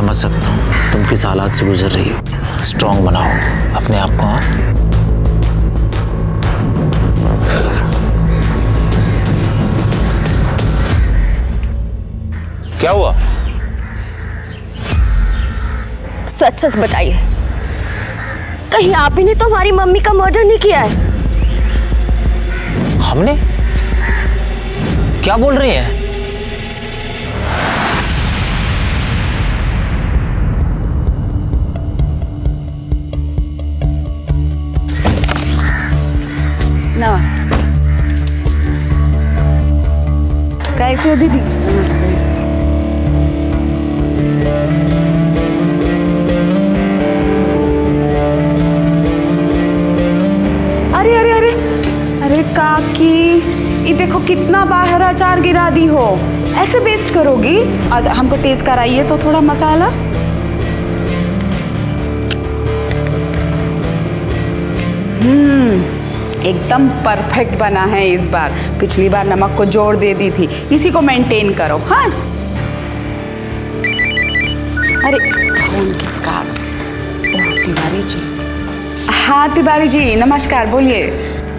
समझ सकता हूँ तुम किस हालात से गुजर रही हो। स्ट्रांग बनाओ अपने आप को। क्या हुआ? सच सच बताइए, कहीं आप ही ने तो हमारी मम्मी का मर्डर नहीं किया है? हमने? क्या बोल रही है? नमस्ते। कैसे हो दीदी? नमस्ते। अरे अरे अरे अरे काकी, ये देखो कितना बाहर अचार गिरा दी हो। ऐसे वेस्ट करोगी? हमको टेस्ट कराइए तो थोड़ा मसाला। एकदम परफेक्ट बना है इस बार। पिछली बार नमक को जोड़ दे दी थी, इसी को मेंटेन करो। हाँ अरे फोन किसका? ओह तिवारी जी। हाँ तिवारी जी नमस्कार, बोलिए।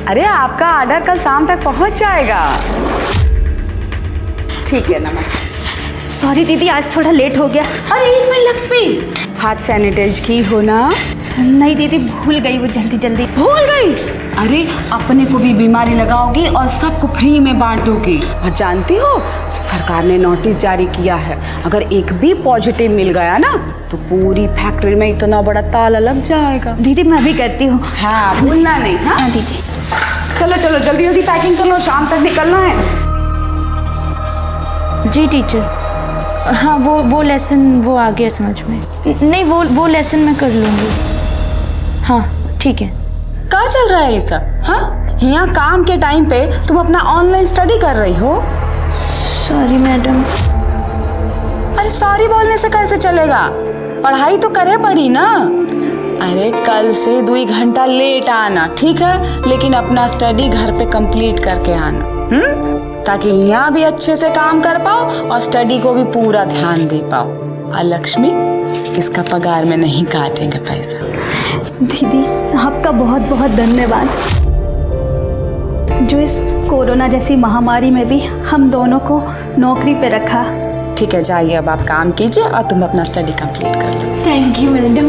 अरे आपका ऑर्डर कल शाम तक पहुंच जाएगा। ठीक है नमस्ते। सॉरी दीदी, आज थोड़ा लेट हो गया। अरे एक मिनट लक्ष्मी, हाथ सैनिटाइज की हो ना? नहीं दीदी, भूल गई वो जल्दी जल्दी। भूल गई? अरे अपने को भी बीमारी लगाओगी और सबको फ्री में बांटोगी। और जानती हो सरकार ने नोटिस जारी किया है, अगर एक भी पॉजिटिव मिल गया ना तो पूरी फैक्ट्री में इतना बड़ा ताला लग जाएगा। दीदी मैं अभी करती हूँ। हाँ भूलना नहीं। हाँ दीदी। चलो चलो जल्दी जल्दी पैकिंग कर लो, शाम तक निकलना है। जी टीचर। हाँ वो लेसन वो आ गया समझ में। नहीं वो लेसन मैं कर लूँगी। हाँ ठीक है। क्या चल रहा है ये सब? हाँ यहाँ काम के टाइम पे तुम अपना ऑनलाइन स्टडी कर रही हो। Sorry madam. अरे सॉरी बोलने से कैसे चलेगा? पढ़ाई तो करे पड़ी ना। अरे कल से 2 घंटा लेट आना, ठीक है? लेकिन अपना स्टडी घर पे कंप्लीट करके आना, ताकि यहाँ भी अच्छे से काम कर पाओ और स्टडी को भी पूरा ध्यान दे पाओ। और लक्ष्मी, इसका पगार में नहीं काटेंगे पैसा। दीदी आपका बहुत बहुत धन्यवाद, जो इस कोरोना जैसी महामारी में भी हम दोनों को नौकरी पे रखा। ठीक है जाइए, अब आप काम कीजिए और तुम अपना स्टडी कंप्लीट कर लो। Thank you madam.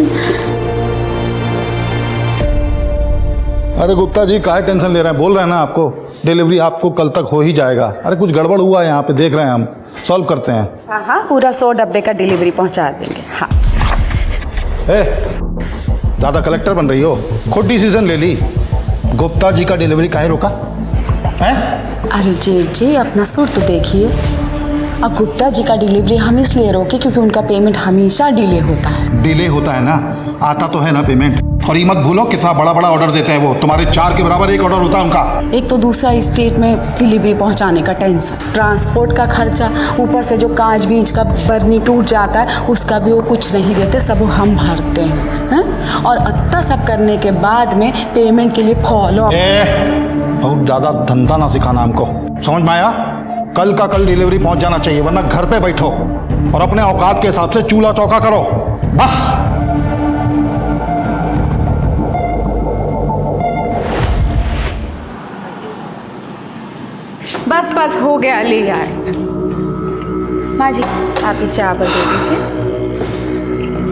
अरे गुप्ता जी काहे टेंशन ले रहे हैं? बोल रहे हैं ना आपको, डिलीवरी आपको कल तक हो ही जाएगा। अरे कुछ गड़बड़ हुआ है यहाँ पे, देख रहे हैं, हम सॉल्व करते हैं। हाँ हाँ पूरा 100 डब्बे का डिलीवरी पहुँचा देंगे। हाँ ज़्यादा कलेक्टर बन रही हो, खुद डिसीजन ले ली। गुप्ता जी का डिलीवरी काहे रोका है? अरे जी अपना सुर तो देखिए। अब गुप्ता जी का डिलीवरी हम इसलिए रोके क्योंकि उनका पेमेंट हमेशा डिले होता है। डिले होता है ना, आता तो है ना पेमेंट। और ये मत भूलो कितना बड़ा बड़ा ऑर्डर देते हैं वो, तुम्हारे 4 के बराबर एक ऑर्डर होता है उनका। एक तो दूसरा स्टेट में डिलीवरी पहुंचाने का टेंशन, ट्रांसपोर्ट का खर्चा, ऊपर से जो कांच बीज का बर्नी टूट जाता है उसका भी वो कुछ नहीं देते, सब हम भरते हैं। और इतना सब करने के बाद में पेमेंट के लिए फॉलो। बहुत ज़्यादा धंधा ना सिखाना हमको, समझ में आया? कल का कल डिलीवरी पहुंच जाना चाहिए, वरना घर पे बैठो और अपने औकात के हिसाब से चूल्हा चौका करो बस। बस बस हो गया, ले आए। माँ जी आप ही चावल दे दीजिए।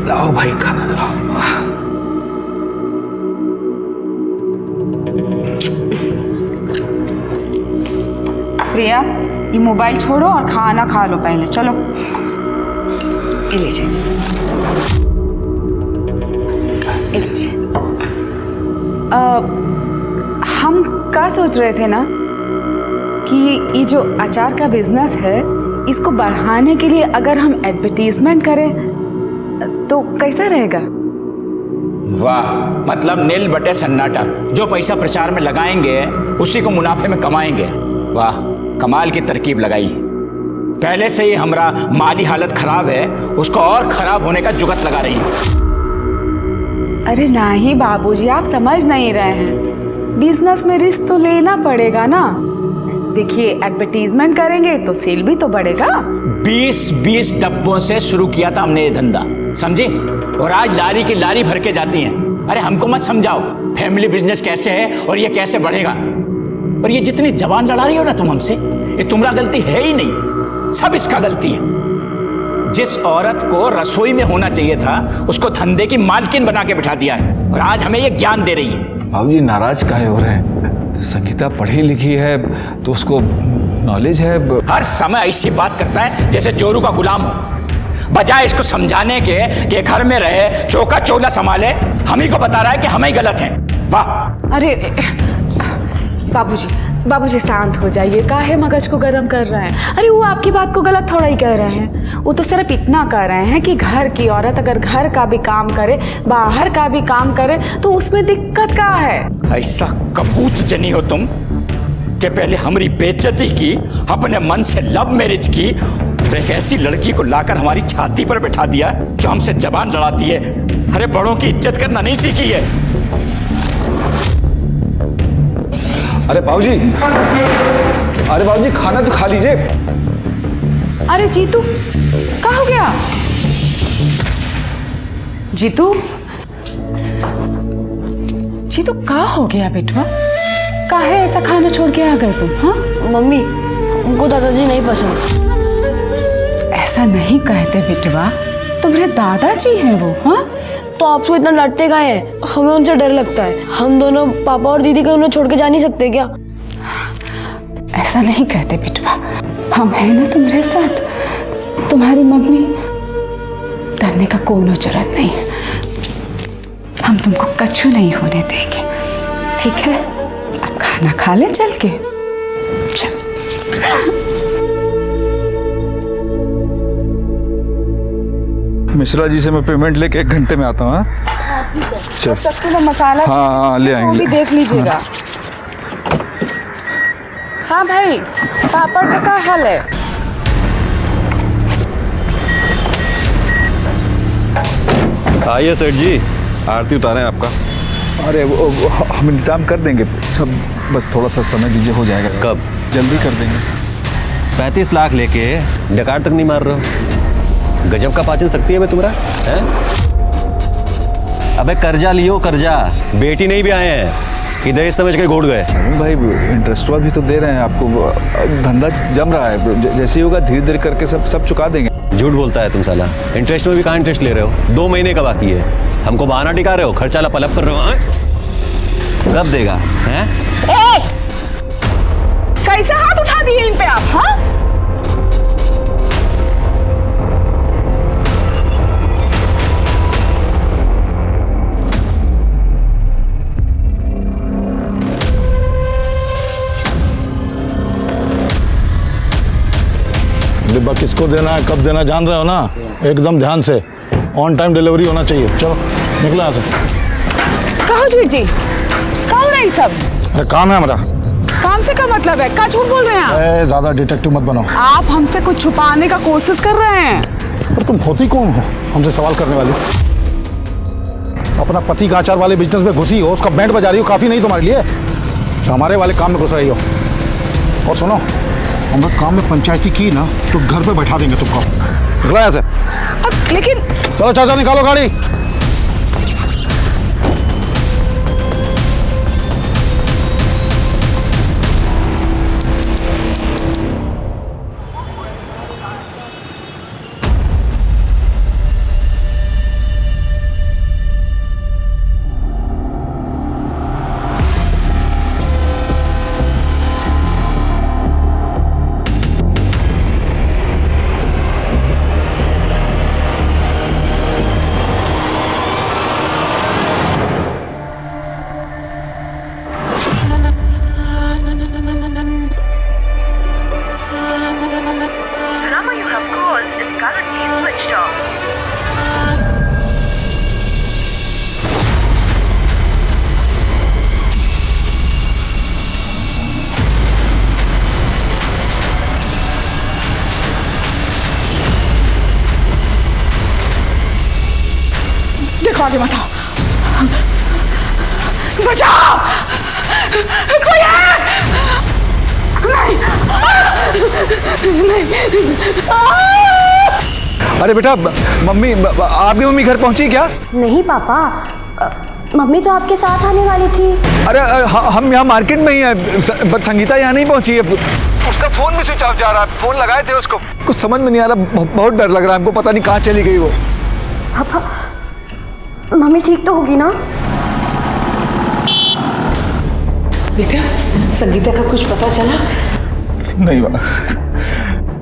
लाओ भाई खाना लाओ। प्रिया ये मोबाइल छोड़ो और खाना खा लो पहले, चलो ये लीजिए। हम क्या सोच रहे थे ना कि ये जो अचार का बिजनेस है इसको बढ़ाने के लिए अगर हम एडवर्टीजमेंट करें तो कैसा रहेगा? वाह, मतलब नील बटे सन्नाटा। जो पैसा प्रचार में लगाएंगे उसी को मुनाफे में कमाएंगे। वाह, कमाल की तरकीब लगाई। पहले से ही हमारा माली हालत खराब है, उसको और खराब होने का जुगत लगा रही है। अरे नहीं बाबूजी, आप समझ नहीं रहे हैं। बिजनेस में रिस्क तो लेना पड़ेगा ना। देखिए एडवर्टीजमेंट करेंगे तो सेल भी तो बढ़ेगा। 20-20 डब्बों से शुरू किया था हमने ये धंधा, समझे? और आज लारी की लारी भर के जाती हैं। अरे हमको मत समझाओ फैमिली बिजनेस कैसे है और ये कैसे बढ़ेगा। और ये जितनी जबान लड़ा रही हो ना तुम हमसे, ये तुम्हारा गलती है ही नहीं, सब इसका गलती है। जिस औरत को रसोई में होना चाहिए था उसको धंधे की मालकिन बना के बिठा दिया है और आज हमें ये ज्ञान दे रही है। बाबूजी नाराज काहे हो रहे हैं? संगीता पढ़ी लिखी है तो उसको नॉलेज है। हर समय ऐसी बात करता है जैसे जोरू का गुलाम हो, बजाय इसको समझाने के कि घर में रहे, चौका चौला संभाले, हम ही को बता रहा है कि हम ही गलत हैं। वाह! अरे बाबूजी शांत हो जाइए, काहे मगज को गर्म कर रहे हैं? अरे वो आपकी बात को गलत थोड़ा ही कह रहे हैं, वो तो सिर्फ इतना कह रहे हैं कि घर की औरत अगर घर का भी काम करे, बाहर का भी काम करे तो उसमें दिक्कत क्या है? ऐसा कपूत जनी हो तुम कि पहले हमारी बेइज्जती की, अपने मन से लव मैरिज की, तो एक ऐसी लड़की को लाकर हमारी छाती पर बैठा दिया जो हमसे जबान लड़ाती है। अरे बड़ों की इज्जत करना नहीं सीखी है। अरे बाबूजी खाना तो खा लीजिए। अरे जीतू क्या हो गया? जीतू क्या हो गया बेटवा? काहे ऐसा खाना छोड़ के आ गए तुम? हाँ मम्मी, हमको दादाजी नहीं पसंद। ऐसा नहीं कहते बेटवा, तुम्हारे दादाजी हैं वो। हाँ तो आपको इतना डांटते काहे हैं? हमें उनसे डर लगता है। हम दोनों पापा और दीदी को उन्हें छोड़ के जा नहीं सकते क्या? ऐसा नहीं कहते बेटवा, हम हैं ना तुम्हारे साथ। तुम्हारी मम्मी, डरने का कोई जरूरत नहीं है। हम तुमको कछु नहीं होने देंगे, ठीक है? अब खाना खा ले चल के। चल। मिश्रा जी से मैं पेमेंट लेके 1 घंटे में आता हूँ। चल चक्कू में मसाला हाँ ले आएंगे। वो भी देख लीजिएगा। हाँ भाई, पापड़ का क्या हाल है? आइए सेठ जी, आरती उतारें आपका। अरे वो हम इंतजाम कर देंगे सब, बस थोड़ा सा समय दीजिए, हो जाएगा। कब? जल्दी कर देंगे। 35 लाख लेके डकार तक नहीं मार रहे हो? गजब का पाचन शक्ति है बे तुम्हारा, हैं? अबे कर्जा लियो कर्जा, बेटी नहीं भी आए हैं कि दहेज समझ के घोट गए। भाई इंटरेस्ट भी तो दे रहे हैं आपको, धंधा जम रहा है, जैसे ही होगा धीरे धीरे करके सब चुका देंगे। झूठ बोलता है तुम साला, इंटरेस्ट में भी कहाँ इंटरेस्ट ले रहे हो? 2 महीने का बाकी है, हमको बहाना टिका रहे हो, खर्चा लपलप कर रहे हो। कब देगा? हैं? कैसे हाथ उठा दिए इन पे आप? हाँ डिब्बा किसको देना है, कब देना, जान रहे हो ना? एकदम ध्यान से, ऑन टाइम डिलीवरी होना चाहिए। चलो निकलो यहाँ से। कहो जीत जी, क्या हो रहा है सब? अरे काम है हमारा। काम से क्या मतलब है? क्या झूठ बोल रहे हैं आप? ज्यादा डिटेक्टिव मत बनो। आप हमसे कुछ छुपाने का कोशिश कर रहे हैं। पर तुम होती कौन हो हमसे सवाल करने वाली? अपना पति का आचार वाले बिजनेस में घुसी हो, उसका बैंड बजा रही हो, काफी नहीं तुम्हारे लिए? हमारे वाले काम में घुस रही हो। और सुनो, हमने काम में पंचायती की ना तो घर पे बैठा देंगे तुमको। निकलो यहाँ से। लेकिन चलो चाचा निकालो गाड़ी। आगे बताओ, बचाओ, कोई है? अरे बेटा, मम्मी, आपकी मम्मी घर पहुंची क्या? नहीं पापा, मम्मी तो आपके साथ आने वाली थी। अरे हम यहाँ मार्केट में ही हैं, पर संगीता यहाँ नहीं पहुंची है। उसका फोन भी स्विच ऑफ जा रहा है। फोन लगाए थे उसको, कुछ समझ में नहीं आ रहा। बहुत डर लग रहा है हमको, पता नहीं कहाँ चली गई वो। पापा, मम्मी ठीक तो होगी ना? बेटा, संगीता का कुछ पता चला? नहीं माँ,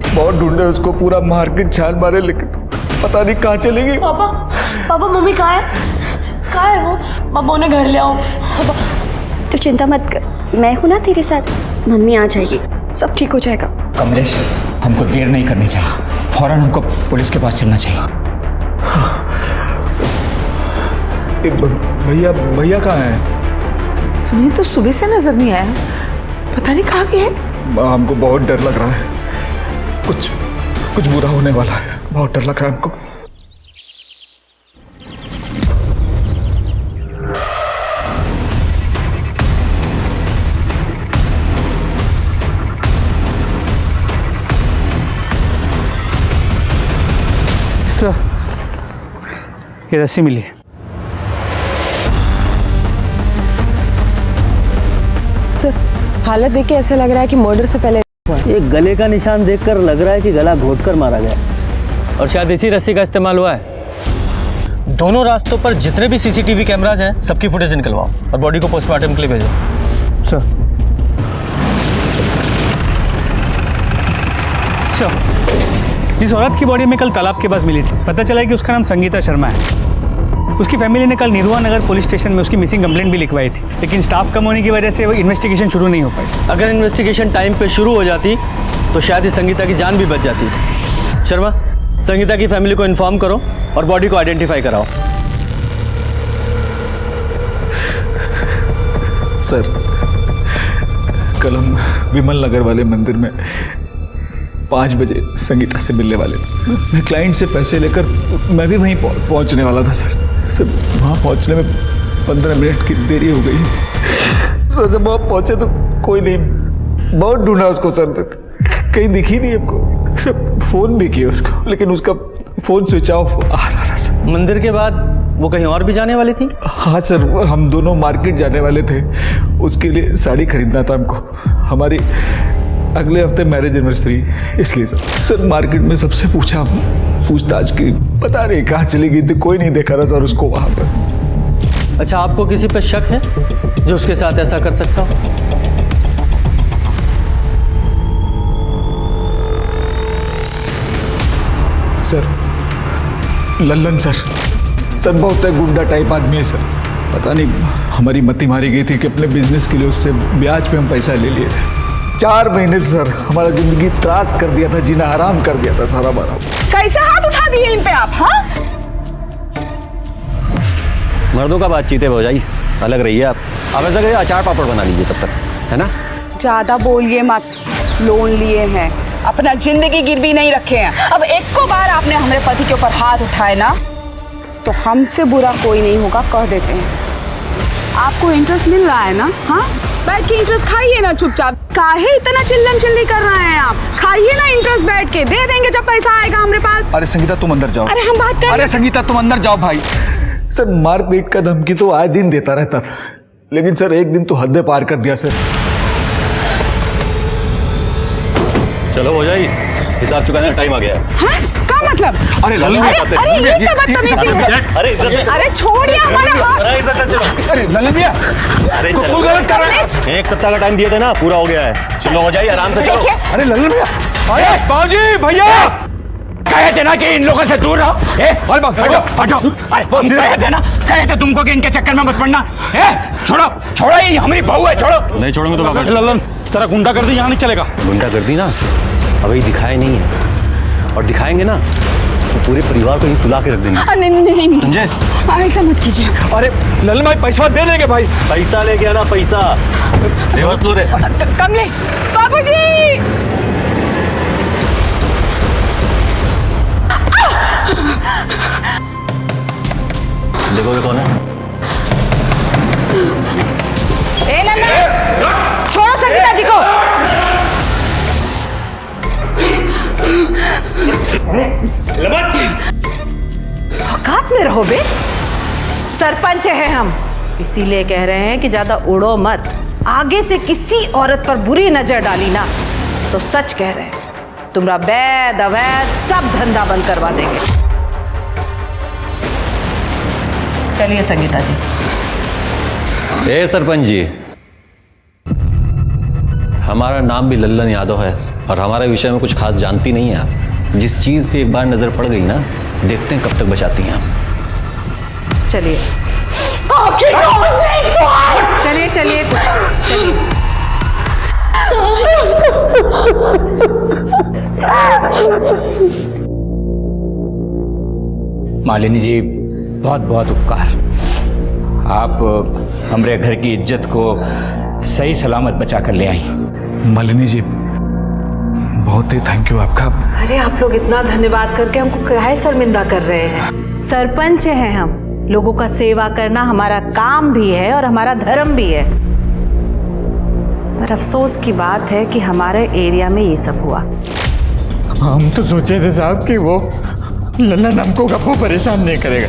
बहुत ढूंढे उसको, पूरा मार्केट छान मारे, लेकिन पता नहीं कहाँ चली गई। पापा, पापा मम्मी कहाँ है? कहाँ है वो? पापा उन्हें घर ले आओ। तो चिंता मत कर, मैं हूं ना तेरे साथ। मम्मी आ जाएगी, सब ठीक हो जाएगा। कमलेश, हमको देर नहीं करनी चाहिए, फौरन हमको पुलिस के पास चलना चाहिए। भैया कहाँ है? सुनील तो सुबह से नजर नहीं आया, पता नहीं कहाँ गए। हमको बहुत डर लग रहा है, कुछ बुरा होने वाला है। बहुत डर लग रहा है हमको। सर, ये रस्सी मिली है। सर, हालत देख के ऐसा लग रहा है कि मर्डर से पहले हुआ है। ये गले का निशान देखकर लग रहा है कि गला घोटकर मारा गया, और शायद इसी रस्सी का इस्तेमाल हुआ है। दोनों रास्तों पर जितने भी सीसीटीवी कैमराज हैं, सबकी फुटेज निकलवाओ और बॉडी को पोस्टमार्टम के लिए भेजो। सर, इस औरत की बॉडी में कल तालाब के पास मिली थी। पता चला कि उसका नाम संगीता शर्मा है। उसकी फैमिली ने कल निरुआ नगर पुलिस स्टेशन में उसकी मिसिंग कंप्लेंट भी लिखवाई थी, लेकिन स्टाफ कम होने की वजह से वो इन्वेस्टिगेशन शुरू नहीं हो पाई। अगर इन्वेस्टिगेशन टाइम पे शुरू हो जाती तो शायद इस संगीता की जान भी बच जाती। शर्मा, संगीता की फैमिली को इन्फॉर्म करो और बॉडी को आइडेंटिफाई कराओ। सर, कल हम विमल नगर वाले मंदिर में 5 बजे संगीता से मिलने वाले थे। मैं क्लाइंट से पैसे लेकर मैं भी वहीं पहुंचने वाला था सर। वहाँ पहुंचने में 15 मिनट की देरी हो गई। सर, जब वहाँ पहुंचे तो कोई नहीं, बहुत ढूंढा उसको सर, कहीं दिखी नहीं हमको। सर, फोन भी किया उसको, लेकिन उसका फोन स्विच ऑफ आ रहा था सर। मंदिर के बाद वो कहीं और भी जाने वाली थी? हाँ सर, हम दोनों मार्केट जाने वाले थे। उसके लिए साड़ी खरीदना था हमको, हमारी अगले हफ्ते मैरिज एनिवर्सरी, इसलिए सर मार्केट में सबसे पूछताछ की, पता नहीं कहाँ चली गई थी, कोई नहीं देखा था सर उसको वहाँ पर। अच्छा, आपको किसी पर शक है जो उसके साथ ऐसा कर सकता हो? सर, लल्लन सर बहुत गुंडा टाइप आदमी है सर। पता नहीं हमारी मती मारी गई थी कि अपने बिजनेस के लिए उससे ब्याज पे हम पैसा ले लिए थे। 4 महीने सर हमारा जिंदगी त्रास कर दिया था, जीना हराम कर दिया था सारा बारा। कैसे हाथ उठा दिए इन पे आप? हाँ, मर्दों का बातचीत है भौजाई, अलग रहिए आप। अब ऐसा करिए, अचार पापड़ बना लीजिए तब तक, है ना? ज्यादा बोलिए मत। लोन लिए हैं, अपना जिंदगी गिरवी नहीं रखे हैं। अब एक को बार आपने हमारे पति के ऊपर हाथ उठाए ना, तो हमसे बुरा कोई नहीं होगा, कह देते हैं। आपको इंटरेस्ट मिल रहा है ना? हाँ, बैठ के इंटरेस्ट खाइए ना चुपचाप। काहे इतना चिल्लम चिल्ली कर रहे हैं आप? खाइए ना इंटरेस्ट बैठ के, दे देंगे जब पैसा आएगा हमारे पास। अरे संगीता, तुम अंदर जाओ। अरे हम बात कर। अरे संगीता, तुम अंदर जाओ भाई। सर, मारपीट का धमकी तो आए दिन देता रहता था, लेकिन सर एक दिन तो हद पार कर दिया सर। चलो भौजाई, हिसाब चुकाने का टाइम आ गया है। हाँ? क्या मतलब? अरे अरे ये क्या बदतमीजी है? अरे छोड़िए हमारा हाथ। अरे लल्लन भैया, अरे गलत कर रहे हैं। 1 सप्ताह का टाइम दिए थे ना, पूरा हो गया है। चलो हो जाइए, आराम से चलो। अरे लल्लन भैया, अरे बाबूजी भैया, कहे थे ना कि इन लोगों से दूर रहो। हटो हटो। अरे हम कहे थे तुमको कि इनके चक्कर में मत पड़ना। छोड़ो, ये हमारी बहू है, छोड़ो। नहीं छोड़ेंगे तो क्या? लल्लन, तेरा गुंडा कर दी यहाँ नहीं चलेगा। गुंडा कर दी ना, अभी दिखाए नहीं है, और दिखाएंगे ना तो पूरे परिवार को ही सुला के रख देंगे। नहीं, समझे? ऐसा मत कीजिए। अरे लल्लन भाई, पैसा दे देंगे भाई। पैसा लेके आना, पैसा रिवर्स लो रे। कमलेश बाबूजी, देखोगे कौन है? ए लल्ला, छोड़ो संगीता जी को। औकात में रहो बे। सरपंच है हम, इसीलिए कह रहे हैं कि ज्यादा उड़ो मत। आगे से किसी औरत पर बुरी नजर डाली ना तो सच कह रहे हैं, तुम्हारा वैध अवैध सब धंधा बंद करवा देंगे। चलिए संगीता जी। ए सरपंच जी, हमारा नाम भी लल्लन यादव है और हमारे विषय में कुछ खास जानती नहीं है आप। जिस चीज पे एक बार नजर पड़ गई ना, देखते हैं कब तक बचाती हैं आप। चलिए चलिए चलिए चलिए। मालिनी जी, बहुत बहुत उपकार। आप हमरे घर की इज्जत को सही सलामत बचा कर ले आई। मालिनी जी, बहुत ही थैंक यू आपका। अरे आप लोग इतना धन्यवाद करके हमको काहे शर्मिंदा कर रहे हैं? सरपंच हैं हम, लोगों का सेवा करना हमारा काम भी है और हमारा धर्म भी है। पर अफसोस की बात है कि हमारे एरिया में ये सब हुआ। हम तो सोचे थे साहब कि वो लल्लन हमको कभी परेशान नहीं करेगा,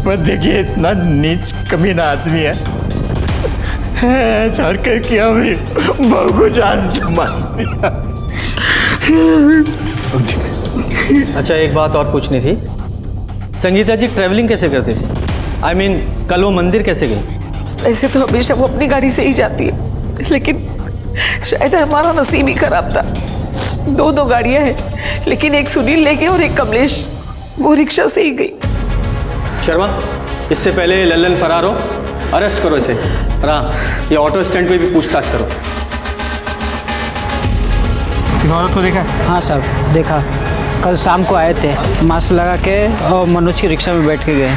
पर देखिए इतना नीच कमीना आदमी है। सर कर किया मेरी बहू को जान से मार दिया। अच्छा, एक बात और पूछनी थी। संगीता जी ट्रैवलिंग कैसे करती थी? I mean, कल वो मंदिर कैसे गई? ऐसे तो हमेशा वो अपनी गाड़ी से ही जाती है, लेकिन शायद हमारा नसीब ही खराब था। दो गाड़ियां हैं, लेकिन एक सुनील ले गए और एक कमलेश वो रिक्शा से ही गई। शर्मा, इससे पहले लल्लन फरार हो, अरेस्ट करो इसे। और हाँ, ये ऑटो स्टैंड पे भी पूछताछ करो। इस औरत को देखा? हाँ साहब, देखा। कल शाम को आए थे, मास्क लगा के और मनोज की रिक्शा में बैठ के गए।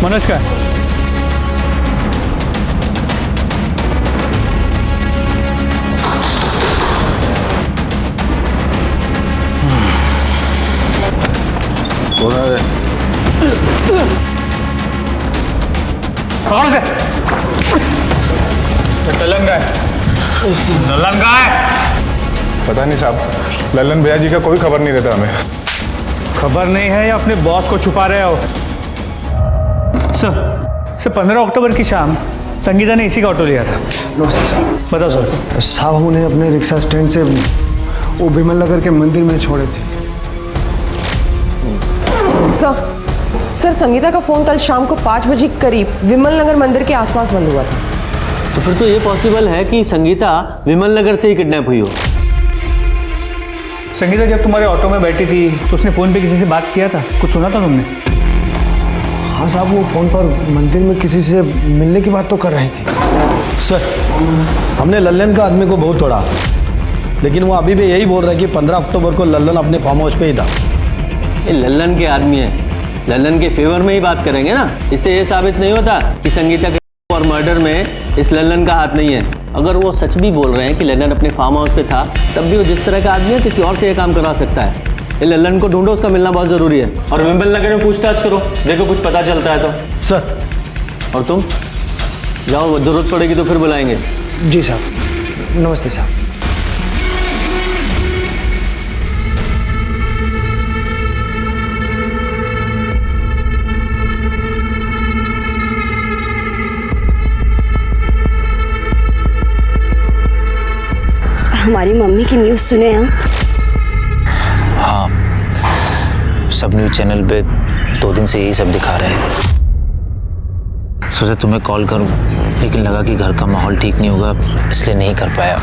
मनोज का? कौन से? लल्लन का है। लल्लन का है? पता नहीं साहब, लल्लन भैया जी का कोई खबर नहीं रहता हमें। खबर नहीं है या अपने बॉस को छुपा रहे हो? सर 15 अक्टूबर की शाम संगीता ने इसी का ऑटो लिया था। नमस्ते साहब। बताओ सर। साहब उन्हें अपने रिक्शा स्टैंड से वो विमल नगर के मंदिर में छोड़े थे। सर संगीता का फोन कल शाम को 5 बजे करीब विमल नगर मंदिर के आसपास बंद हुआ था। तो फिर तो ये पॉसिबल है कि संगीता विमल नगर से ही किडनैप हुई हो। संगीता जब तुम्हारे ऑटो में बैठी थी तो उसने फ़ोन पे किसी से बात किया था? कुछ सुना था तुमने? हाँ साहब, वो फ़ोन पर मंदिर में किसी से मिलने की बात तो कर रही थी। सर, हमने लल्लन का आदमी को बहुत तोड़ा, लेकिन वो अभी भी यही बोल रहा है कि 15 अक्टूबर को लल्लन अपने फार्म हाउस पे ही था। ये लल्लन के आदमी है, लल्लन के फेवर में ही बात करेंगे ना। इससे ये साबित नहीं होता कि संगीता के और मर्डर में इस लल्लन का हाथ नहीं है। अगर वो सच भी बोल रहे हैं कि लल्लन अपने फार्म हाउस पे था, तब भी वो जिस तरह का आदमी है किसी और से ये काम करवा सकता है। ये लल्लन को ढूंढो, उसका मिलना बहुत ज़रूरी है। और विमल नगर में पूछताछ करो, देखो कुछ पता चलता है तो। सर। और तुम जाओ, जरूरत पड़ेगी तो फिर बुलाएंगे। जी साहब। नमस्ते साहब। हमारी मम्मी की न्यूज़ सुने आप? हाँ, सब न्यूज़ चैनल पे 2 दिन से यही सब दिखा रहे हैं। सोचा तुम्हें कॉल करूं, लेकिन लगा कि घर का माहौल ठीक नहीं होगा, इसलिए नहीं कर पाया।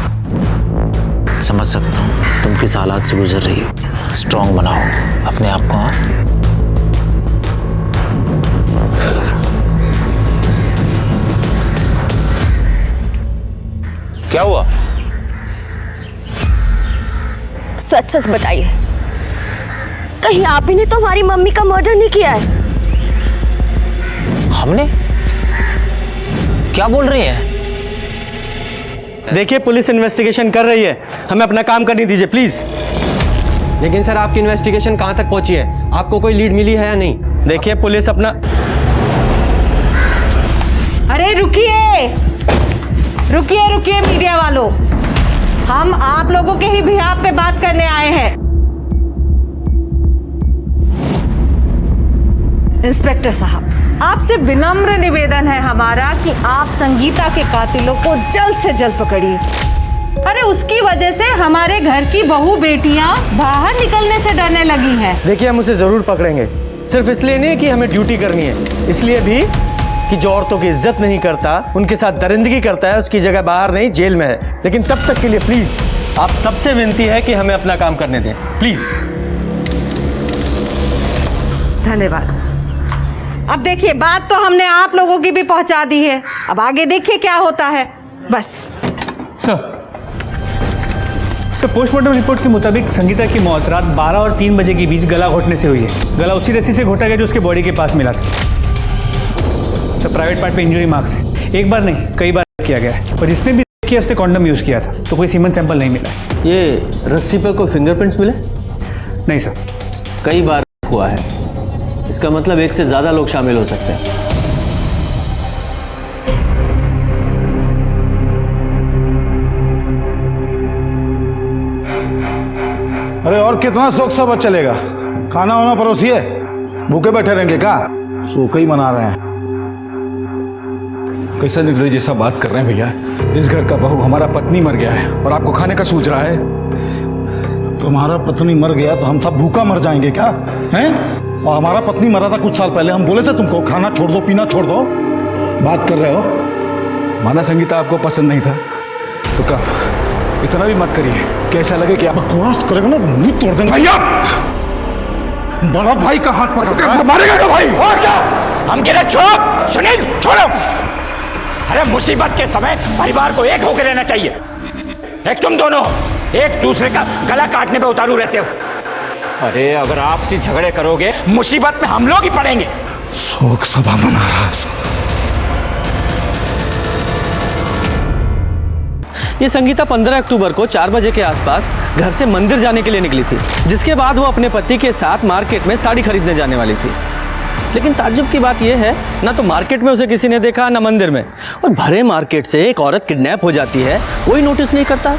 समझ सकता हूँ तुम किस हालात से गुजर रही हो। स्ट्रांग बनाओ अपने आप को। हाँ, क्या हुआ? सच सच बताइए, कहीं आप ही ने तो हमारी मम्मी का मर्डर नहीं किया है? हमने? क्या बोल रही है? देखिए, पुलिस इन्वेस्टिगेशन कर रही है, हमें अपना काम करने दीजिए प्लीज। लेकिन सर, आपकी इन्वेस्टिगेशन कहाँ तक पहुंची है? आपको कोई लीड मिली है या नहीं? देखिए, पुलिस अपना। अरे रुकिए रुकिए रुकिए मीडिया वालों, हम आप लोगों के ही बिहाफ पे बात करने आए हैं। इंस्पेक्टर साहब, आपसे विनम्र निवेदन है हमारा कि आप संगीता के कातिलों को जल्द से जल्द पकड़िए। अरे उसकी वजह से हमारे घर की बहू बेटियां बाहर निकलने से डरने लगी हैं। देखिए, हम उसे जरूर पकड़ेंगे, सिर्फ इसलिए नहीं कि हमें ड्यूटी करनी है, इसलिए भी कि जो औरतों की इज्जत नहीं करता, उनके साथ दरिंदगी करता है, उसकी जगह बाहर नहीं जेल में है। लेकिन तब तक के लिए प्लीज आप सबसे विनती है कि हमें अपना काम करने दें, प्लीज। धन्यवाद। अब देखिए, बात तो हमने आप लोगों की भी पहुंचा दी है, अब आगे देखिए क्या होता है। बस सर, पोस्टमार्टम रिपोर्ट के मुताबिक संगीता की मौत रात 12 और 3 बजे के बीच गला घोटने से हुई है। गला उसी रस्सी से घोटा गया जो उसके बॉडी के पास मिला था। सर, प्राइवेट पार्ट पे इंजरी मार्क्स है, एक बार नहीं कई बार किया गया है, और जिसने भी किया उसने कॉन्डम यूज़ किया था, तो कोई सीमन सैंपल नहीं मिला है। ये रस्सी पर कोई फिंगरप्रिंट्स मिले? नहीं सर। कई बार हुआ है, इसका मतलब एक से ज्यादा लोग शामिल हो सकते हैं। अरे और कितना शौक सब चलेगा? खाना वाना परोसिए, भूखे बैठे रहेंगे क्या? सूखा ही मना रहे हैं। कैसा निर्दयी जैसा बात कर रहे हैं भैया। इस घर का बहू हमारा पत्नी मर गया है और आपको खाने का सूझ रहा है? तुम्हारा पत्नी मर गया तो हम सब भूखा मर जाएंगे क्या? हैं? और हमारा पत्नी मरा था कुछ साल पहले, हम बोले थे तुमको खाना छोड़ दो, पीना छोड़ दो, बात कर रहे हो। माना संगीता आपको पसंद नहीं था तो क्या, इतना भी मत करिए कि ऐसा लगे कि आप बकवास करेगा ना मुंह तोड़ देंगे। भैया, बड़ा भाई का हाथ पकड़ मारेगा क्या भाई? और क्या? हम गिरे छोड़, सुनील छोड़ो। अरे मुसीबत के समय परिवार को एक होकर रहना चाहिए। एक तुम दोनों एक दूसरे का गला काटने पे उतारू रहते हो। अरे अगर आपसी झगड़े करोगे मुसीबत में हम लोग ही पड़ेंगे। शोक सभा मना रहा है। ये संगीता 15 अक्टूबर को 4 बजे के आसपास घर से मंदिर जाने के लिए निकली थी, जिसके बाद वो अपने पति के साथ मार्केट में साड़ी खरीदने जाने वाली थी। लेकिन ताज्जुब की बात यह है, ना तो मार्केट में उसे किसी ने देखा, ना मंदिर में। और भरे मार्केट से एक औरत किडनैप हो जाती है, कोई नोटिस नहीं करता,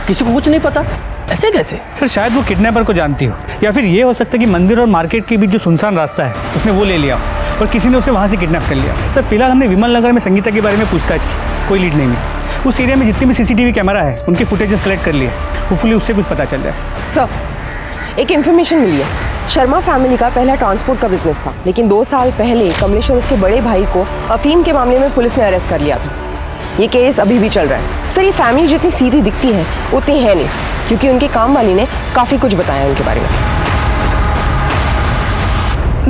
किसी को कुछ नहीं पता। ऐसे कैसे? सर, शायद वो किडनैपर को जानती हो, या फिर ये हो सकता है कि मंदिर और मार्केट के बीच जो सुनसान रास्ता है उसने वो ले लिया हो और किसी ने उसे वहाँ से किडनैप कर लिया। सर, फिलहाल हमने विमल नगर में संगीता के बारे में पूछताछ की, कोई लीड नहीं मिली। उस एरिया में जितने भी सीसीटीवी कैमरा है उनके फुटेजेस कलेक्ट कर लिए, होपफुली उससे कुछ पता चल जाए। सर, एक इन्फॉर्मेशन मिली है। शर्मा फैमिली का पहला ट्रांसपोर्ट का बिजनेस था, लेकिन 2 साल पहले कमलेश और उसके बड़े भाई को अफीम के मामले में पुलिस ने अरेस्ट कर लिया था। ये केस अभी भी चल रहा है। सर, ये फैमिली जितनी सीधी दिखती है उतनी है नहीं, क्योंकि उनके काम वाली ने काफ़ी कुछ बताया उनके बारे में।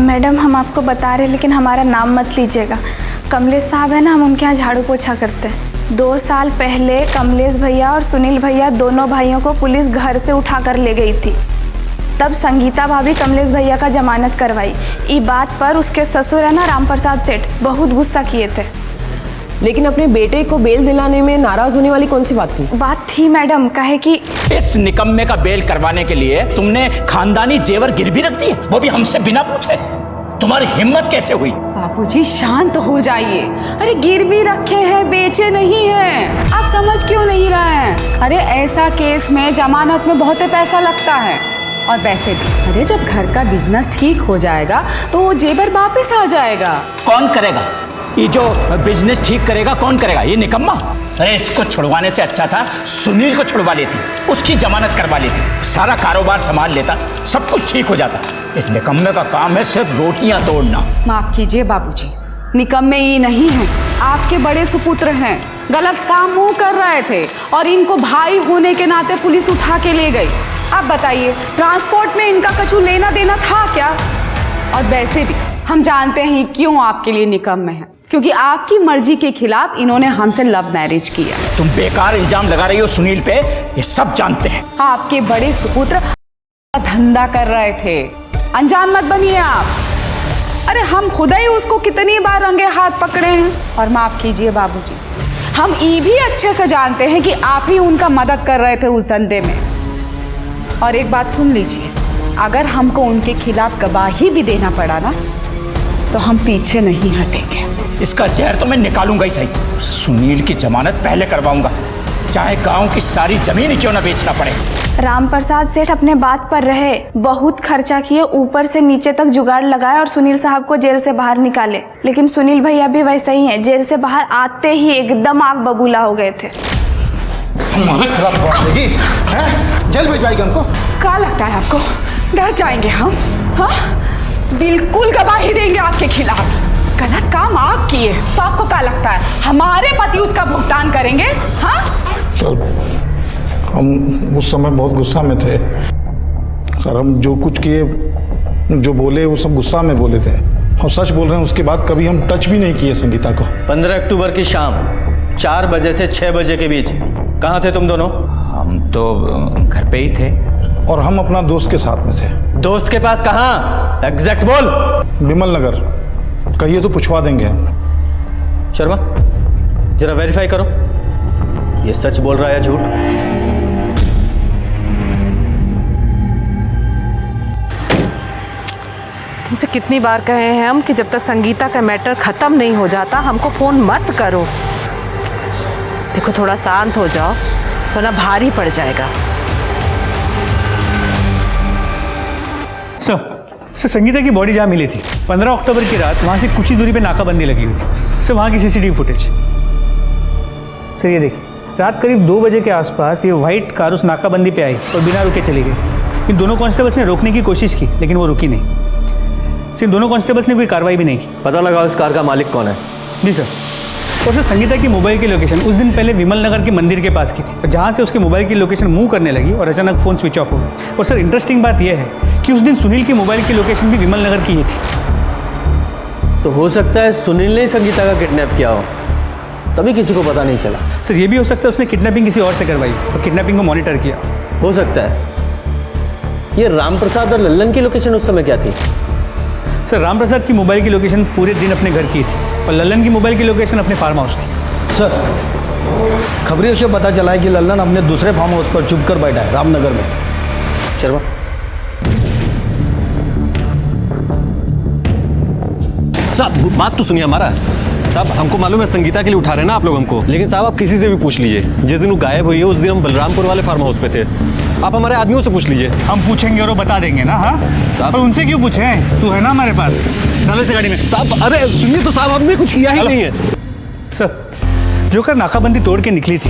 मैडम, हम आपको बता रहे हैं, लेकिन हमारा नाम मत लीजिएगा। कमलेश साहब है ना, हम उनके यहाँ झाड़ू पोछा करते हैं। 2 साल पहले कमलेश भैया और सुनील भैया दोनों भाइयों को पुलिस घर से उठा कर ले गई थी। तब संगीता भाभी कमलेश भैया का जमानत करवाई। ई बात पर उसके ससुर है ना राम प्रसाद सेठ बहुत गुस्सा किए थे। लेकिन अपने बेटे को बेल दिलाने में नाराज होने वाली कौन सी बात थी? बात थी मैडम, कहे कि इस निकम्मे का बेल करवाने के लिए तुमने खानदानी जेवर गिरवी रख दिए, वो भी हमसे बिना पूछे। तुम्हारी हिम्मत कैसे हुई? बाबूजी शांत हो जाइए। अरे गिरवी रखे हैं, बेचे नहीं हैं। आप समझ क्यों नहीं रहे हैं? अरे ऐसा केस में जमानत में बहुत पैसा लगता है, और वैसे भी अरे जब घर का बिजनेस ठीक हो जाएगा तो वो जेवर वापस आ जाएगा। कौन करेगा? ये जो बिजनेस ठीक करेगा कौन करेगा? ये निकम्मा। अरे इसको छुड़वाने से अच्छा था सुनील को छुड़वा लेती, उसकी जमानत करवा लेती, सारा कारोबार संभाल लेता, सब कुछ ठीक हो जाता। इस निकम्मे का काम है सिर्फ रोटियां तोड़ना। माफ कीजिए बाबूजी, निकम्मे ये नहीं हैं, आपके बड़े सुपुत्र हैं। गलत काम वो कर रहे थे और इनको भाई होने के नाते पुलिस उठा के ले गई। आप बताइए, ट्रांसपोर्ट में इनका कछु लेना देना था क्या? और वैसे भी हम जानते हैं क्यों आपके लिए निकम्मे हैं, क्योंकि आपकी मर्जी के खिलाफ इन्होंने हमसे लव मैरिज किया। तुम बेकार इल्जाम लगा रही हो सुनील पे, ये सब जानते हैं। आपके बड़े सुपुत्र धंधा कर रहे थे, अनजान मत बनिए आप। अरे हम खुद ही उसको कितनी बार रंगे हाथ पकड़े हैं। और माफ कीजिए बाबूजी, हम ये भी अच्छे से जानते हैं कि आप ही उनका मदद कर रहे थे उस धंधे में। और एक बात सुन लीजिए, अगर हमको उनके खिलाफ गवाही भी देना पड़ा ना तो हम पीछे नहीं हटेंगे। इसका जहर तो मैं निकालूंगा ही सही। सुनील की जमानत पहले करवाऊंगा, चाहे गांव की सारी जमीन ही क्यों ना बेचना पड़े। राम प्रसाद सेठ अपने बात पर रहे, बहुत खर्चा किए, ऊपर से नीचे तक जुगाड़ लगाए और सुनील साहब को जेल से बाहर निकाले। लेकिन सुनील भैया भी वैसे ही हैं, जेल से बाहर आते ही एकदम आग बबूला हो गए थे। जेल भिजवाएगी हमको? क्या लगता है आपको डर जाएंगे हम? हाँ, बिल्कुल गवाही देंगे आपके खिलाफ। गलत काम आप किए तो आपको क्या लगता है हमारे पति उसका भुगतान करेंगे? हाँ, सर हम उस समय बहुत गुस्सा में थे सर। हम जो कुछ किए, जो बोले, वो सब गुस्सा में बोले थे। हम सच बोल रहे हैं, उसके बाद कभी हम टच भी नहीं किए संगीता को। 15 अक्टूबर की शाम 4 बजे से 6 बजे के बीच कहाँ थे तुम दोनों? हम तो घर पे ही थे। और हम अपना दोस्त के साथ में थे। दोस्त के पास कहाँ? एग्जैक्ट बोल। विमल नगर। कहिए तो पूछवा देंगे। शर्मा जरा वेरीफाई करो, ये सच बोल रहा है या झूठ? तुमसे कितनी बार कहे हैं हम कि जब तक संगीता का मैटर खत्म नहीं हो जाता हमको फोन मत करो। देखो थोड़ा शांत हो जाओ वरना भारी पड़ जाएगा। सर संगीता की बॉडी जहाँ मिली थी 15 अक्टूबर की रात, वहाँ से कुछ ही दूरी पे नाकाबंदी लगी हुई थी। सर वहाँ की सीसीटीवी फुटेज सर ये देखिए, रात करीब 2 बजे के आसपास ये व्हाइट कार उस नाकाबंदी पे आई और बिना रुके चली गई। इन दोनों कांस्टेबल्स ने रोकने की कोशिश की लेकिन वो रुकी नहीं। सिर्फ दोनों कांस्टेबल्स ने कोई कार्रवाई भी नहीं की। पता लगा उस कार का मालिक कौन है? जी सर। और सर संगीता की मोबाइल की लोकेशन उस दिन पहले विमल नगर के मंदिर के पास की थी, और जहाँ से उसकी मोबाइल की लोकेशन मूव करने लगी और अचानक फ़ोन स्विच ऑफ हो गया। और सर इंटरेस्टिंग बात यह है कि उस दिन सुनील की मोबाइल की लोकेशन भी विमल नगर की ही थी। तो हो सकता है सुनील ने संगीता का किडनैप किया हो, तभी किसी को पता नहीं चला। सर ये भी हो सकता है उसने किडनैपिंग किसी और से करवाई और किडनैपिंग को मॉनिटर किया। हो सकता है। ये राम प्रसाद और लल्लन की लोकेशन उस समय क्या थी? सर राम प्रसाद की मोबाइल की लोकेशन पूरे दिन अपने घर की थी और लल्लन की मोबाइल की लोकेशन अपने फार्म हाउस की। सर खबरों से पता चला है कि लल्लन अपने दूसरे फार्म हाउस पर चुप कर बैठा है रामनगर में। शर्मा साहब बात तो सुनिए हमारा। साहब हमको मालूम है संगीता के लिए उठा रहे हैं ना आप लोग हमको, लेकिन साहब आप किसी से भी पूछ लीजिए, जिस दिन वो गायब हुई है उस दिन हम बलरामपुर वाले फार्म हाउस पे थे। आप हमारे आदमियों से पूछ लीजिए। हम पूछेंगे और वो बता देंगे ना। हाँ साहब पर उनसे क्यों पूछे? तू है ना हमारे पास, डालो से गाड़ी में। साहब अरे सुनिए तो साहब, हमने कुछ किया ही नहीं है। सर जो कार नाकाबंदी तोड़ के निकली थी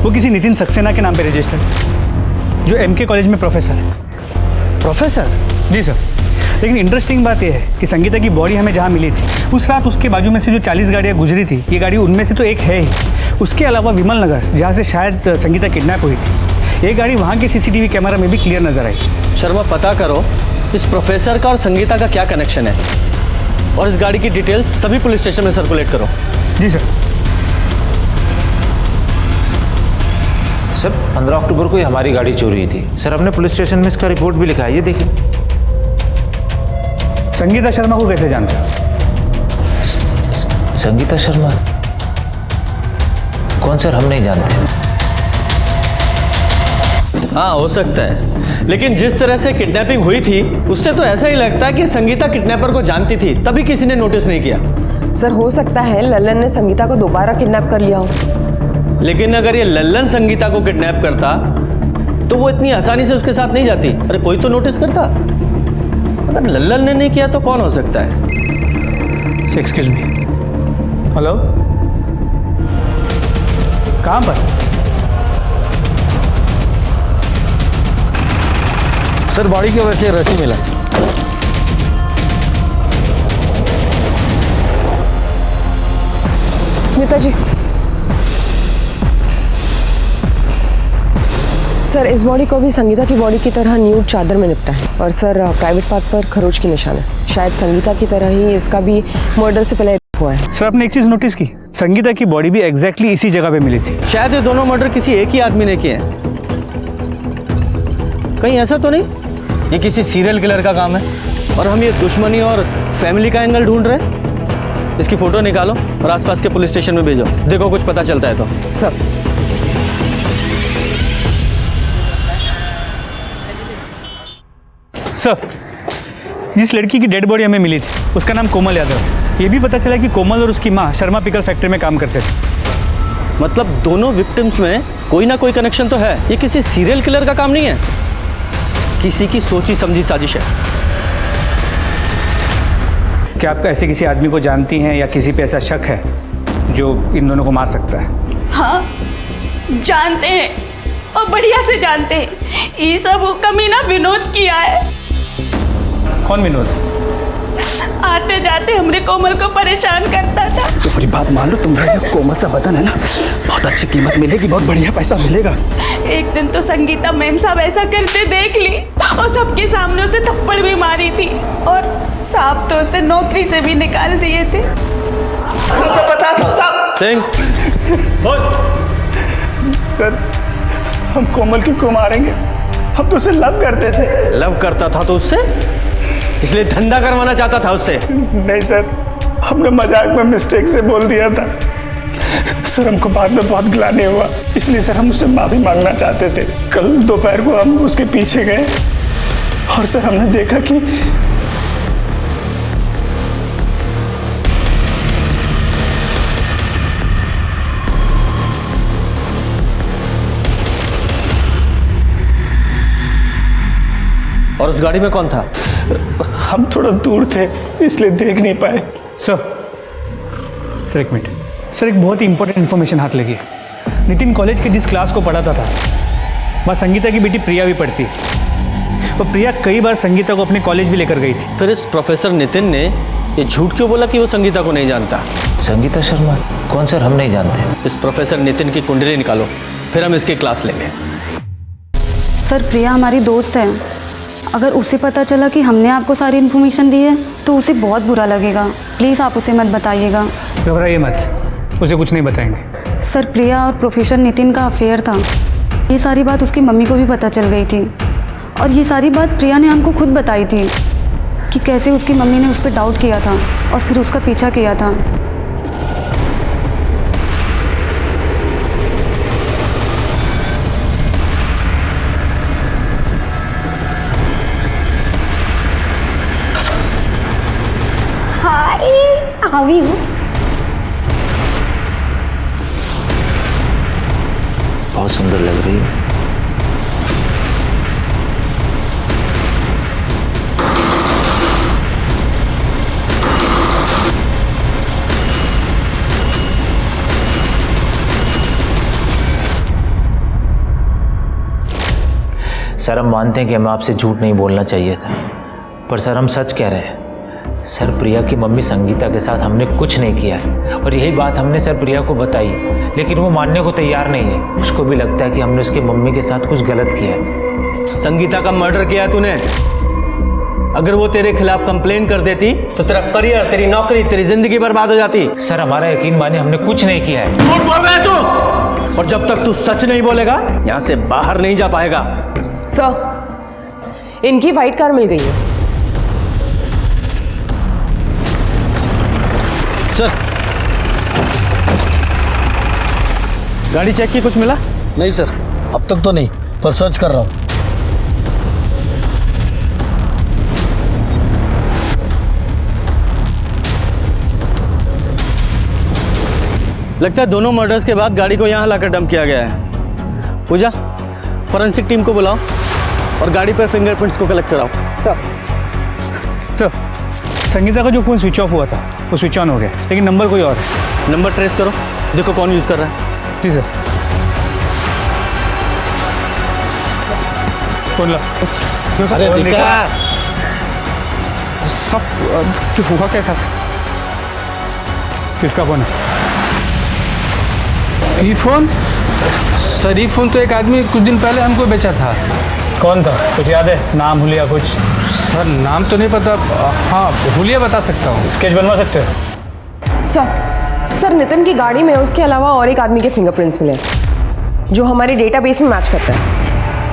वो किसी नितिन सक्सेना के नाम पे रजिस्टर्ड, जो एमके कॉलेज में प्रोफेसर है। प्रोफेसर? जी सर। लेकिन इंटरेस्टिंग बात यह है कि संगीता की बॉडी हमें जहाँ मिली थी उस रात उसके बाजू में से जो 40 गाड़ियाँ गुजरी थी, ये गाड़ी उनमें से तो एक है ही। उसके अलावा विमल नगर जहाँ से शायद संगीता किडनैप हुई थी, ये गाड़ी वहाँ के सीसीटीवी कैमरा में भी क्लियर नजर आई। शर्मा पता करो इस प्रोफेसर का और संगीता का क्या कनेक्शन है, और इस गाड़ी की डिटेल्स सभी पुलिस स्टेशन में सर्कुलेट करो। जी सर। सर 15 अक्टूबर को ही हमारी गाड़ी चोरी हुई थी। सर हमने पुलिस स्टेशन में इसका रिपोर्ट भी लिखा है, ये देखिए। संगीता शर्मा को कैसे जानते हो? संगीता शर्मा कौन? सर हम नहीं जानते। हाँ हो सकता है, लेकिन जिस तरह से किडनैपिंग हुई थी उससे तो ऐसा ही लगता है कि संगीता किडनैपर को जानती थी, तभी किसी ने नोटिस नहीं किया। सर हो सकता है लल्लन ने संगीता को दोबारा किडनैप कर लिया हो। लेकिन अगर ये लल्लन संगीता को किडनैप करता तो वो इतनी आसानी से उसके साथ नहीं जाती। अरे कोई तो नोटिस करता। अगर लल्लन ने नहीं किया तो कौन हो सकता है? Excuse me. हेलो, कहाँ पर? सर बॉडी की वजह से रस्सी मिला। स्मिता जी, सर इस बॉडी को भी संगीता की बॉडी की तरह न्यूड चादर में निपटा है, और सर प्राइवेट पार्ट पर खरोच की निशान है। शायद संगीता की तरह ही इसका भी मर्डर से पहले हुआ है। सर आपने एक चीज नोटिस की, संगीता की बॉडी भी एग्जैक्टली इसी जगह पे मिली थी। शायद ये दोनों मर्डर किसी एक ही आदमी ने किए हैं। कहीं ऐसा तो नहीं ये किसी सीरियल किलर का काम है और हम ये दुश्मनी और फैमिली का एंगल ढूंढ रहे हैं? इसकी फोटो निकालो और आसपास के पुलिस स्टेशन में भेजो, देखो कुछ पता चलता है तो। सर सर जिस लड़की की डेड बॉडी हमें मिली थी उसका नाम कोमल यादव है। ये भी पता चला कि कोमल और उसकी माँ शर्मा पिकल फैक्ट्री में काम करते थे। मतलब दोनों विक्टिम्स में कोई ना कोई कनेक्शन तो है। ये किसी सीरियल किलर का काम नहीं है, किसी की सोची समझी साजिश है। क्या आप ऐसे किसी आदमी को जानती हैं या किसी पे ऐसा शक है जो इन दोनों को मार सकता है? हाँ, जानते हैं और बढ़िया से जानते हैं। ये सब वो कमीना विनोद किया है। कौन विनोद? आते जाते हमरे कोमल को परेशान करता था। तुम्हारी बात मान लो, तुम्हारा ये कोमल सा बदन है ना, बहुत अच्छी कीमत मिलेगी, बहुत बढ़िया पैसा मिलेगा। एक दिन तो संगीता मैम साहब ऐसा करते देख ली और सबके सामने उसे थप्पड़ भी मारी थी और साहब तो उसे नौकरी से भी निकाल दिए थे। हमको पता था साहब। सिंह बोल। सर, हम कोमल क्यों मारेंगे? हम तो उसे लव करते थे। लव करता था तो उससे? इसलिए धंधा करवाना चाहता था उससे? नहीं सर, हमने मजाक में मिस्टेक से बोल दिया था सर। हमको बाद में बहुत गिलानी हुआ, इसलिए सर हम उससे माफी मांगना चाहते थे। कल दोपहर को हम उसके पीछे गए और सर हमने देखा कि और उस गाड़ी में कौन था? हम थोड़ा दूर थे इसलिए देख नहीं पाए। सर एक मिनट सर, एक बहुत ही इंपॉर्टेंट इन्फॉर्मेशन हाथ लगी है। नितिन कॉलेज के जिस क्लास को पढ़ाता था वहाँ संगीता की बेटी प्रिया भी पढ़ती है और प्रिया कई बार संगीता को अपने कॉलेज भी लेकर गई थी। फिर इस प्रोफेसर नितिन ने ये झूठ क्यों बोला कि वो संगीता को नहीं जानता? संगीता शर्मा कौन सर? हम नहीं जानते। इस प्रोफेसर नितिन की कुंडली निकालो, फिर हम इसकी क्लास लेंगे। सर प्रिया हमारी दोस्त है, अगर उसे पता चला कि हमने आपको सारी इन्फॉर्मेशन दी है तो उसे बहुत बुरा लगेगा। प्लीज़ आप उसे मत बताइएगा। घबराइए मत, उसे कुछ नहीं बताएंगे। सर प्रिया और प्रोफेसर नितिन का अफेयर था, ये सारी बात उसकी मम्मी को भी पता चल गई थी और ये सारी बात प्रिया ने हमको खुद बताई थी कि कैसे उसकी मम्मी ने उस पर डाउट किया था और फिर उसका पीछा किया था। हावी हूँ। बहुत सुंदर लग रही है। सर हम मानते हैं कि हमें आपसे झूठ नहीं बोलना चाहिए था, पर सर हम सच कह रहे हैं। सर प्रिया की मम्मी संगीता के साथ हमने कुछ नहीं किया है और यही बात हमने सर प्रिया को बताई, लेकिन वो मानने को तैयार नहीं है। उसको भी लगता है कि हमने उसकी मम्मी के साथ कुछ गलत किया है। संगीता का मर्डर किया है तूने। अगर वो तेरे खिलाफ कंप्लेन कर देती तो तेरा करियर, तेरी नौकरी, तेरी जिंदगी बर्बाद हो जाती। सर हमारा यकीन माने, हमने कुछ नहीं किया है। झूठ बोल रहा है तू, और जब तक तू सच नहीं बोलेगा यहाँ से बाहर नहीं जा पाएगा। सर, इनकी व्हाइट कार मिल गई है। सर गाड़ी चेक की, कुछ मिला? नहीं सर, अब तक तो नहीं, पर सर्च कर रहा हूँ। लगता है दोनों मर्डर्स के बाद गाड़ी को यहाँ लाकर डंप किया गया है। पूजा, फॉरेंसिक टीम को बुलाओ और गाड़ी पर फिंगरप्रिंट्स को कलेक्ट कराओ। सर संगीता का जो फ़ोन स्विच ऑफ हुआ था वो स्विच ऑन हो गया, लेकिन नंबर कोई और है। नंबर ट्रेस करो, देखो कौन यूज़ कर रहा है। जी सर। फोन ला। अरे बेटा, सब कि हुआ कैसा? किसका फोन है? ये फोन? सर ये फोन तो एक आदमी कुछ दिन पहले हमको बेचा था। कौन था, कुछ याद है? नाम हुलिया कुछ? सर नाम तो नहीं पता। हाँ, हुलिया बता सकता हूँ। स्केच बनवा सकते हो? सर नितिन की गाड़ी में उसके अलावा और एक आदमी के फिंगरप्रिंट्स मिले जो हमारे डेटाबेस में मैच करता है।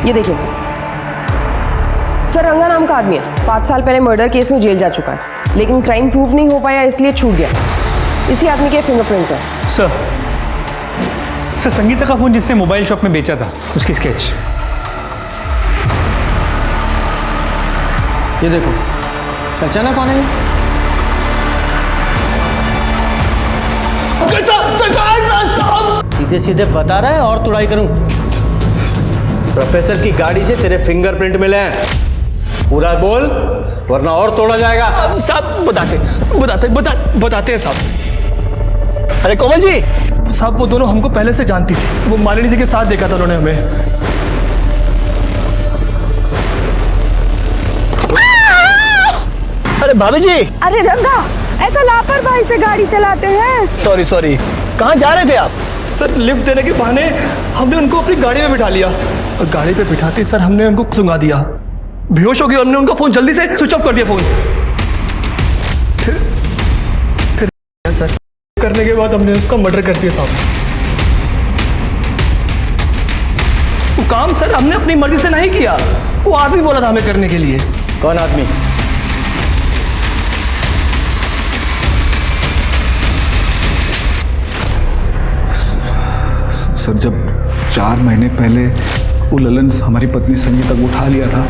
ये देखिए सर, रंगा नाम का आदमी है, 5 साल पहले मर्डर केस में जेल जा चुका है, लेकिन क्राइम प्रूव नहीं हो पाया इसलिए छूट गया। इसी आदमी के फिंगरप्रिंट्स हैं। सर संगीता का फोन जिसने मोबाइल शॉप में बेचा था उसकी स्केच। ये देखो, पहचाना कौन है? सीधे सीधे सीधे बता रहा है और तुड़ाई करूं? प्रोफेसर की गाड़ी से तेरे फिंगरप्रिंट मिले हैं, पूरा बोल वरना और तोड़ा जाएगा। साहब बताते हैं साहब। अरे कोमल जी साहब, वो दोनों हमको पहले से जानती थी, वो मालिनी जी के साथ देखा था उन्होंने हमें। अरे भाभी जी। अरे रंगा, ऐसा लापरवाही से गाड़ी चलाते हैं। सॉरी, कहाँ जा रहे थे आप? सर लिफ्ट देने के बहाने हमने उनको अपनी गाड़ी में बिठा लिया और गाड़ी पे बिठाते सर हमने उनको सुंगा दिया, बेहोश हो गए। हमने उनका फोन जल्दी से स्विच ऑफ कर दिया फोन। फिर सर करने के बाद हमने उसका मर्डर कर दिया साहब। वो काम सर हमने अपनी मर्जी से नहीं किया, वो आदमी बोला था हमें करने के लिए। कौन आदमी? सर जब 4 महीने पहले वो ललन हमारी पत्नी संगीता को उठा लिया था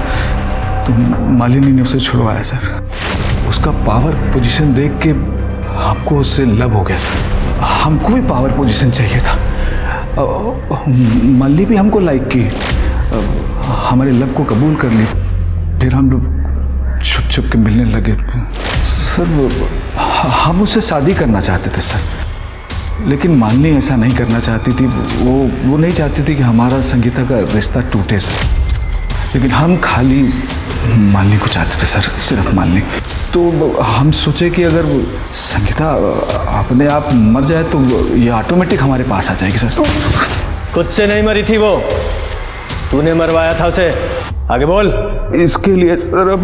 तो मालिनी ने उसे छुड़वाया सर। उसका पावर पोजीशन देख के हमको उससे लव हो गया सर। हमको भी पावर पोजीशन चाहिए था। मालिनी भी हमको लाइक की, हमारे लव को कबूल कर ली। फिर हम लोग छुप छुप के मिलने लगे सर। हम उससे शादी करना चाहते थे सर, लेकिन मालिनी ऐसा नहीं करना चाहती थी। वो नहीं चाहती थी कि हमारा संगीता का रिश्ता टूटे सर। लेकिन हम खाली मालिनी को चाहते थे सर, सिर्फ मालिनी। तो हम सोचे कि अगर संगीता अपने आप मर जाए तो ये ऑटोमेटिक हमारे पास आ जाएगी सर। खुद से नहीं मरी थी वो, तूने मरवाया था उसे। आगे बोल। इसके लिए सर अब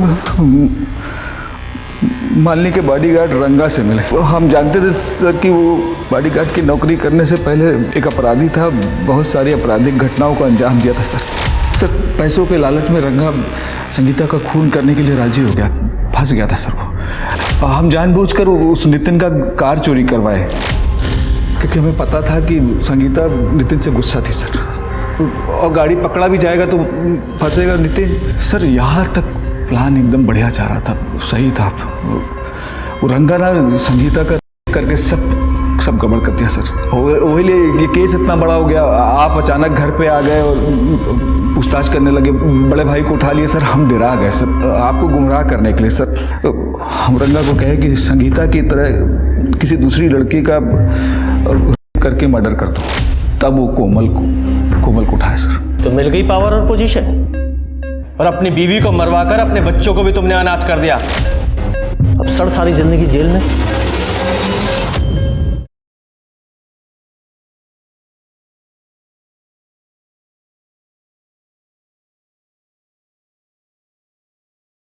मालिनी के बॉडीगार्ड रंगा से मिले। हम जानते थे सर कि वो बॉडीगार्ड की नौकरी करने से पहले एक अपराधी था, बहुत सारी आपराधिक घटनाओं को अंजाम दिया था सर। पैसों के लालच में रंगा संगीता का खून करने के लिए राजी हो गया, फंस गया था सर वो। हम जानबूझकर उस नितिन का कार चोरी करवाए, क्योंकि हमें पता था कि संगीता नितिन से गुस्सा थी सर, और गाड़ी पकड़ा भी जाएगा तो फंसेगा नितिन सर। यहाँ तक प्लान एकदम बढ़िया जा रहा था, सही था। वो रंगा ना संगीता का करके सब गड़बड़ कर दिया सर। वही लिए ये केस इतना बड़ा हो गया। आप अचानक घर पे आ गए और पूछताछ करने लगे, बड़े भाई को उठा लिए सर। हम डरा गए सर, आपको गुमराह करने के लिए सर। हम रंगा को कहे कि संगीता की तरह किसी दूसरी लड़की का करके मर्डर कर दो, तब वो कोमल को उठाए सर। तो मिल गई पावर और पोजीशन, और अपनी बीवी को मरवाकर अपने बच्चों को भी तुमने अनाथ कर दिया। अब सड़ सारी जिंदगी जेल में।